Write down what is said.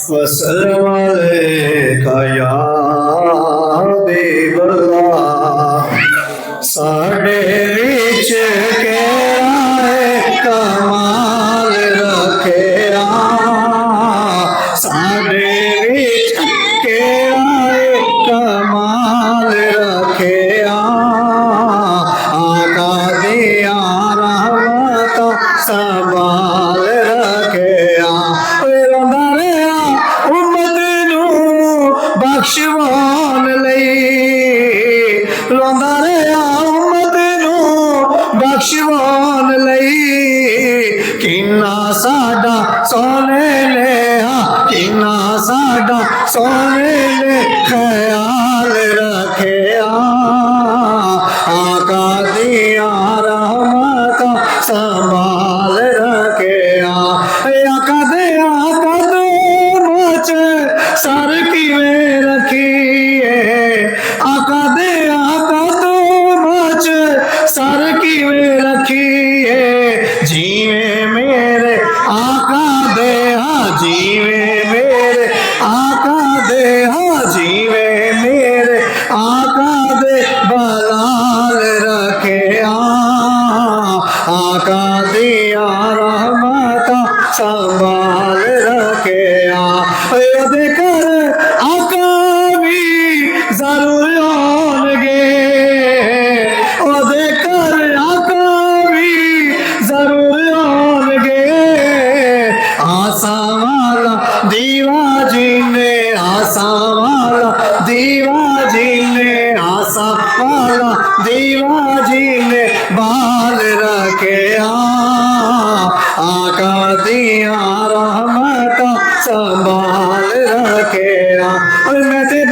वसल्लम अलैका या हबीबल्लाह साडे विच केड़ा कमाल रखेया साडे विच केड़ा कमाल रखेया आका दिया रहमत संभाल रखेया रोंदा रहा उम्मत नू बख्शवान लई रोंदा रहा उम्मत नू बख्शवान लई किन्ना साडा सोने ले किन्ना साडा सोने ले ख्याल रखेया आका दिया रहमत संभाल रखेया आका दिया कदम च सर किवें रखिए आका दिया कदम च सर किवें रखिए जीवे मेरे आका दे जीवे मेरे आका दे जीवे मेरे आका दे बलाल रखे आका दिया रहमत संभाल रखे ओदे कर आका भी जरूर आउणगे ओदे कर आका भी जरूर आउणगे आसा वाला दीवा जीने आसा वाला दीवा जीने आसा वाला दीवा जीने बाल रखे आका दिया रहमत संभाल रखे मैं ते